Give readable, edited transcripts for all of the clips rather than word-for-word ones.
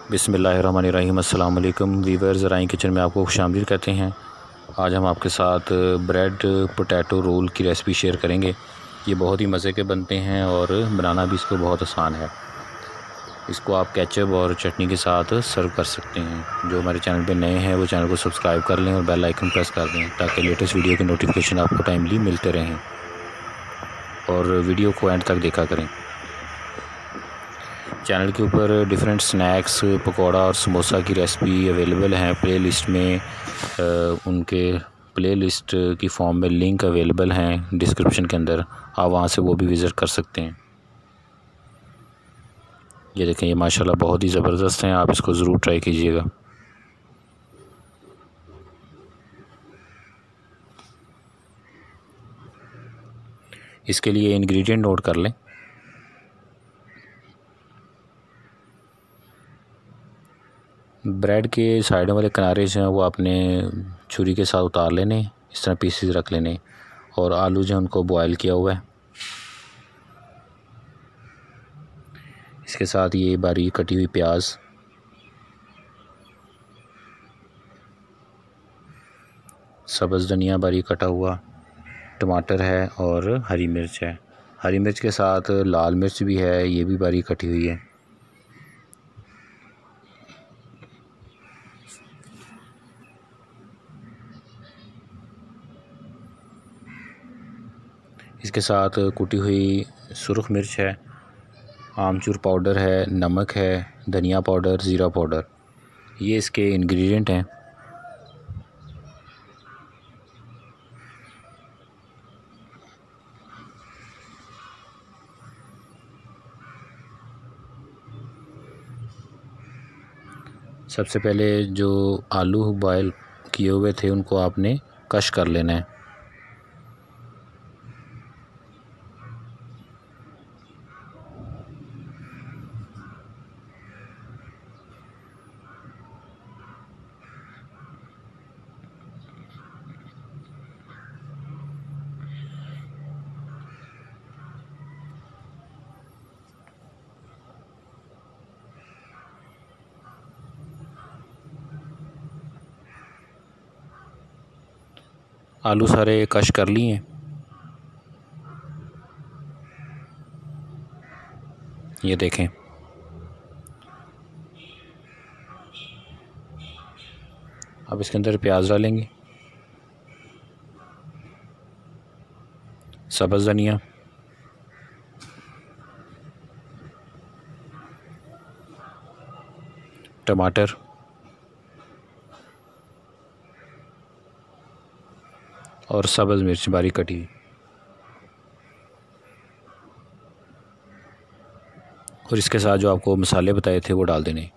बिस्मिल्लाहिर्रहमानिर्रहीम। अस्सलाम वालेकुम वीवर्स, ज़राइन किचन में आपको खुशामदीद कहते हैं। आज हम आपके साथ ब्रेड पोटैटो रोल की रेसिपी शेयर करेंगे। ये बहुत ही मज़े के बनते हैं और बनाना भी इसको बहुत आसान है। इसको आप केचप और चटनी के साथ सर्व कर सकते हैं। जो हमारे चैनल पे नए हैं वो चैनल को सब्सक्राइब कर लें और बेल आइकन प्रेस कर दें ताकि लेटेस्ट वीडियो की नोटिफिकेशन आपको टाइमली मिलते रहें, और वीडियो को एंड तक देखा करें। चैनल के ऊपर डिफरेंट स्नैक्स, पकौड़ा और समोसा की रेसिपी अवेलेबल हैं। प्लेलिस्ट में उनके प्लेलिस्ट की फॉर्म में लिंक अवेलेबल हैं डिस्क्रिप्शन के अंदर, आप वहां से वो भी विज़िट कर सकते हैं। ये देखें, ये माशाल्लाह बहुत ही ज़बरदस्त हैं, आप इसको ज़रूर ट्राई कीजिएगा। इसके लिए इंग्रेडिएंट नोट कर लें। ब्रेड के साइड वाले किनारे जो हैं वो आपने छुरी के साथ उतार लेने, इस तरह पीसेस रख लेने। और आलू जो है उनको बॉयल किया हुआ है, इसके साथ ये बारीक कटी हुई प्याज, सब्ज़ धनिया बारीक कटा हुआ, टमाटर है और हरी मिर्च है। हरी मिर्च के साथ लाल मिर्च भी है, ये भी बारीक कटी हुई है। इसके साथ कुटी हुई सुरख मिर्च है, आमचूर पाउडर है, नमक है, धनिया पाउडर, ज़ीरा पाउडर, ये इसके इंग्रेडिएंट हैं। सबसे पहले जो आलू बॉयल किए हुए थे उनको आपने कश कर लेना है। आलू सारे कश कर लिए। ये देखें, अब इसके अंदर प्याज डालेंगे, सब्ज़ धनिया, टमाटर, और सब्ज़ मिर्च बारीक कटी हुई। और इसके साथ जो आपको मसाले बताए थे वो डाल देने।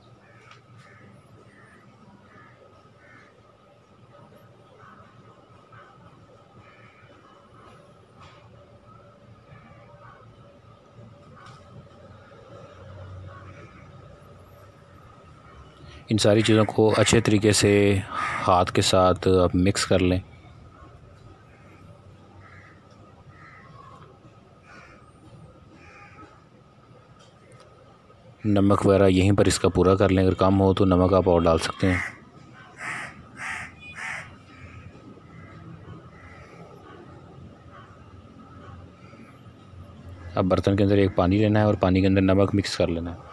इन सारी चीज़ों को अच्छे तरीके से हाथ के साथ आप मिक्स कर लें। नमक वगैरह यहीं पर इसका पूरा कर लें, अगर कम हो तो नमक आप और डाल सकते हैं। अब बर्तन के अंदर एक पानी लेना है और पानी के अंदर नमक मिक्स कर लेना है।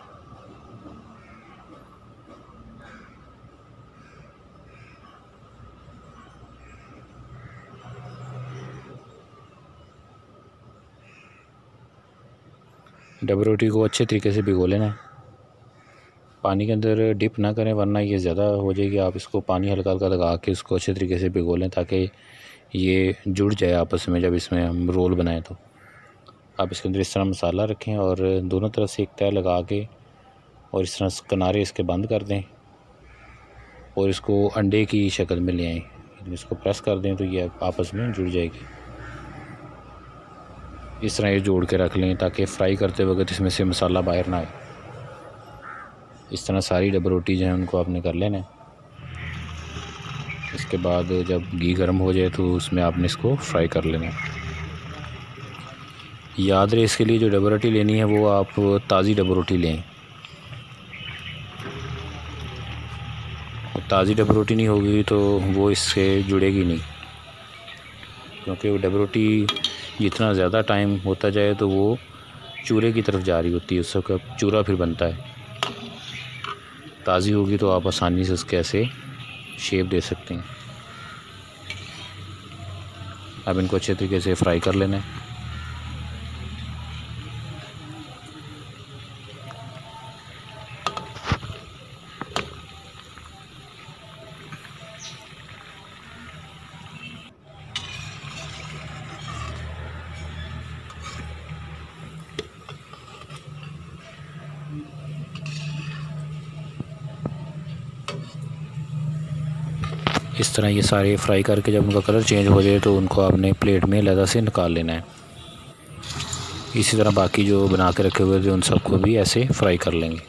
डबल रोटी को अच्छे तरीके से भिगो लेना है। पानी के अंदर डिप ना करें वरना ये ज़्यादा हो जाएगी। आप इसको पानी हल्का हल्का लगा के उसको अच्छे तरीके से भिगो लें ताकि ये जुड़ जाए आपस में जब इसमें हम रोल बनाएं। तो आप इसके अंदर इस तरह मसाला रखें और दोनों तरफ से एक तय लगा के और इस तरह किनारे इसके बंद कर दें और इसको अंडे की शक्ल में ले आएँ। इसको प्रेस कर दें तो ये आपस में जुड़ जाएगी। इस तरह ये जोड़ के रख लें ताकि फ्राई करते वक्त इसमें से मसाला बाहर ना आए। इस तरह सारी डबल रोटी जो है उनको आपने कर लेना है। इसके बाद जब घी गर्म हो जाए तो उसमें आपने इसको फ्राई कर लेना है। याद रहे, इसके लिए जो डबल रोटी लेनी है वो आप ताज़ी डबल रोटी लें। ताज़ी डबल रोटी नहीं होगी तो वो इससे जुड़ेगी नहीं, क्योंकि वो डबल रोटी जितना ज़्यादा टाइम होता जाए तो वो चूरे की तरफ जा रही होती है, उसका चूरा फिर बनता है। ताज़ी होगी तो आप आसानी से उसके ऐसे शेप दे सकते हैं। अब इनको अच्छे तरीके से फ्राई कर लेना है। इस तरह ये सारे फ्राई करके जब उनका कलर चेंज हो जाए तो उनको आपने प्लेट में अलग से निकाल लेना है। इसी तरह बाकी जो बना के रखे हुए थे उन सबको भी ऐसे फ्राई कर लेंगे।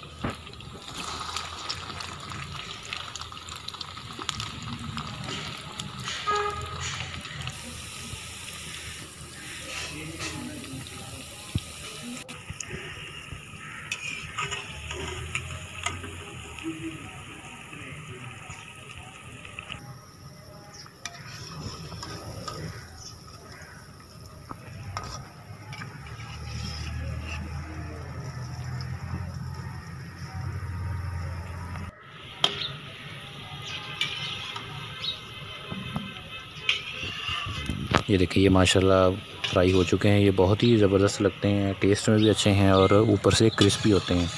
ये देखिए, ये माशाल्लाह फ्राई हो चुके हैं। ये बहुत ही ज़बरदस्त लगते हैं, टेस्ट में भी अच्छे हैं और ऊपर से क्रिस्पी होते हैं।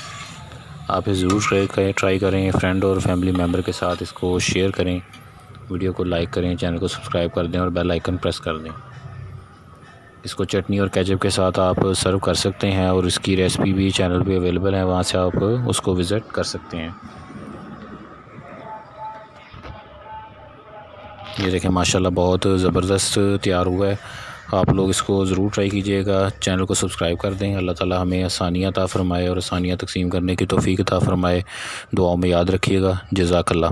आप इसे ज़रूर ट्राई करें। फ्रेंड और फैमिली मेम्बर के साथ इसको शेयर करें, वीडियो को लाइक करें, चैनल को सब्सक्राइब कर दें और बेल आइकन प्रेस कर दें। इसको चटनी और केचप के साथ आप सर्व कर सकते हैं और इसकी रेसिपी भी चैनल पे अवेलेबल है, वहाँ से आप उसको विज़िट कर सकते हैं। ये देखें माशाल्लाह बहुत ज़बरदस्त तैयार हुआ है। आप लोग इसको ज़रूर ट्राई कीजिएगा, चैनल को सब्सक्राइब कर दें। अल्लाह ताला हमें आसानियाँ अता फ़रमाए और आसानियाँ तक़सीम करने की तौफ़ीक़ अता फ़रमाए। दुआओं में याद रखिएगा। जज़ाकल्लाह।